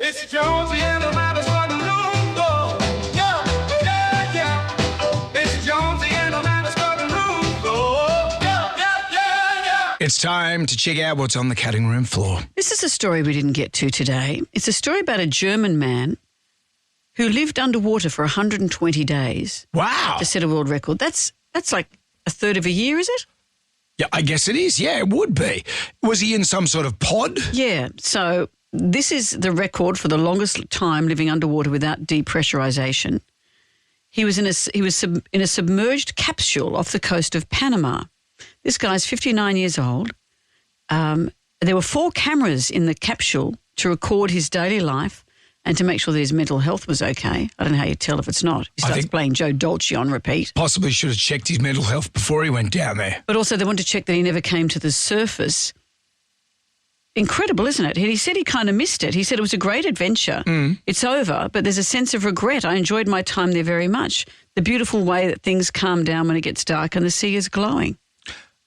It's Jonesy and Amanda starting room go. Yeah, yeah, yeah. It's Jonesy and Amanda starting room go. Yeah, yeah, yeah, yeah. It's time to check out what's on the cutting room floor. This is a story we didn't get to today. It's a story about a German man who lived underwater for 120 days Wow. to set a world record. That's like a third of a year, is it? Yeah, I guess it is. Yeah, it would be. Was he in some sort of pod? Yeah. So this is the record for the longest time living underwater without depressurization. He was in a submerged capsule off the coast of Panama. This guy's 59 years old. There were 4 cameras in the capsule to record his daily life and to make sure that his mental health was okay. I don't know how you tell if it's not. He starts playing Joe Dolce on repeat. Possibly should have checked his mental health before he went down there. But also they wanted to check that he never came to the surface. Incredible, isn't it? He said he kind of missed it. He said it was a great adventure. It's over, but there's a sense of regret. I enjoyed my time there very much. The beautiful way that things calm down when it gets dark and the sea is glowing.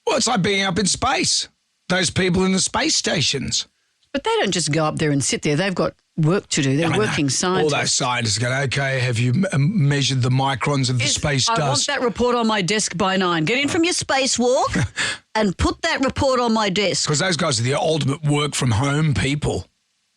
Well, it's like being up in space. Those people in the space stations. But they don't just go up there and sit there. They've got work to do. They're working scientists. All those scientists go, okay, have you measured the microns of the space dust? I want that report on my desk by 9. Get in from your spacewalk and put that report on my desk. Because those guys are the ultimate work from home people.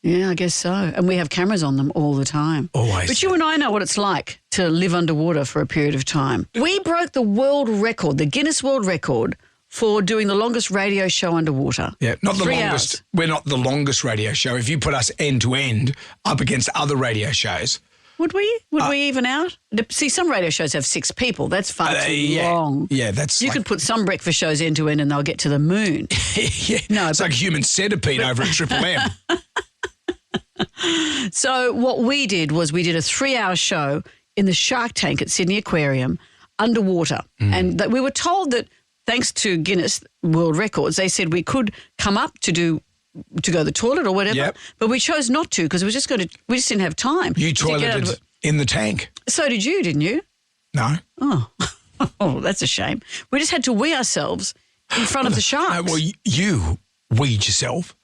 Yeah, I guess so. And we have cameras on them all the time. Always. But you and I know what it's like to live underwater for a period of time. We broke the world record, the Guinness World Record, for doing the longest radio show underwater. Yeah, not the 3 longest. hours. We're not the longest radio show. If you put us end to end up against other radio shows. Would we? Would we even out? See, some radio shows have 6 people. That's far too long. Yeah, that's You could put some breakfast shows end to end and they'll get to the moon. yeah, No, it's like human centipede over at Triple M. So what we did was we did a 3-hour show in the Shark Tank at Sydney Aquarium underwater. And that we were told that thanks to Guinness World Records, they said we could come up to go to the toilet or whatever, but we chose not to because we just didn't have time. You toileted in the tank. So did you, didn't you? No. Oh, that's a shame. We just had to wee ourselves in front of the sharks. No, well, you weed yourself.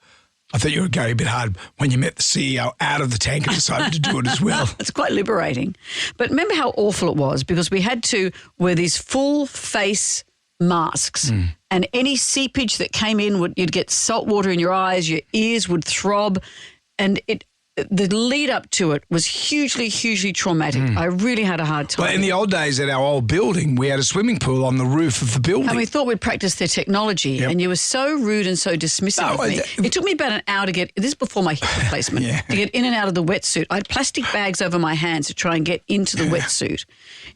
I thought you were going a bit hard when you met the CEO out of the tank and decided to do it as well. It's quite liberating. But remember how awful it was because we had to wear these full face masks and any seepage that came in, you'd get salt water in your eyes, your ears would throb, and the lead up to it was hugely, hugely traumatic. I really had a hard time. Well, in the old days at our old building, we had a swimming pool on the roof of the building. And we thought we'd practice their technology, and you were so rude and so dismissive of me. It took me about an hour to get, this is before my hip replacement, to get in and out of the wetsuit. I had plastic bags over my hands to try and get into the wetsuit.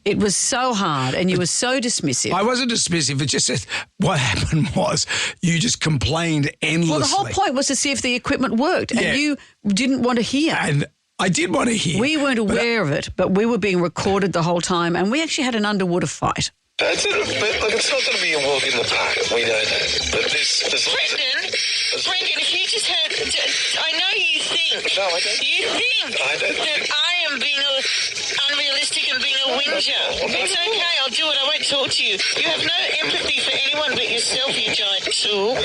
It was so hard, and you were so dismissive. I wasn't dismissive. It just said what happened was you just complained endlessly. Well, the whole point was to see if the equipment worked, and you didn't want to hear. And I did want to hear. We weren't aware of it, but we were being recorded the whole time, and we actually had an underwater fight. That's it. But look, it's not going to be a walk in the park. We know that. But Brendan, if you just had, I know you think. No, I don't. You think I don't that I am being unrealistic and being a whinger. It's okay. I'll do it. I won't talk to you. You have no empathy for anyone but yourself, you giant tool.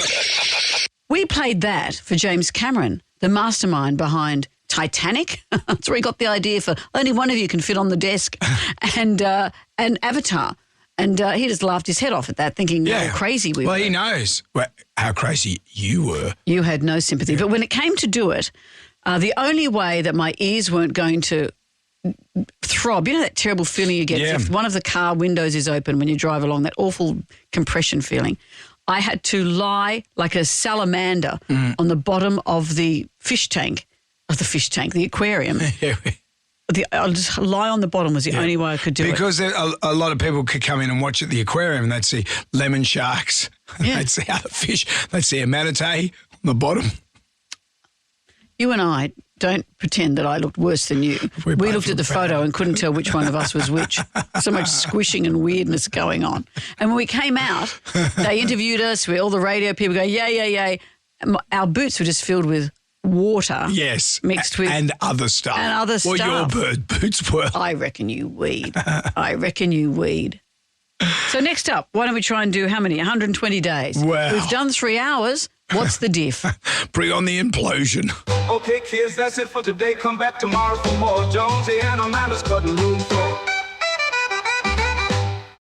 We played that for James Cameron, the mastermind behind Titanic. That's where he got the idea for only one of you can fit on the desk, and Avatar. And he just laughed his head off at that, thinking how crazy we were. Well, he knows how crazy you were. You had no sympathy. But when it came to do it, the only way that my ears weren't going to throb, you know that terrible feeling you get if one of the car windows is open when you drive along, that awful compression feeling. I had to lie like a salamander on the bottom of the the aquarium. I'll just lie on the bottom was the only way I could do it. Because a lot of people could come in and watch at the aquarium and they'd see lemon sharks. They'd see other fish. They'd see a manatee on the bottom. You and I don't pretend that I looked worse than you. We looked at the photo and couldn't tell which one of us was which. So much squishing and weirdness going on. And when we came out, they interviewed us. All the radio people go, yay. Our boots were just filled with water. Yes. Mixed with... And other stuff. Well, your boots were. I reckon you weed. So next up, why don't we try and do how many? 120 days. Wow. We've done 3 hours. What's the diff? Bring on the implosion. Okay, kids, that's it for today. Come back tomorrow for more. Jonesy and Amanda's cutting room floor.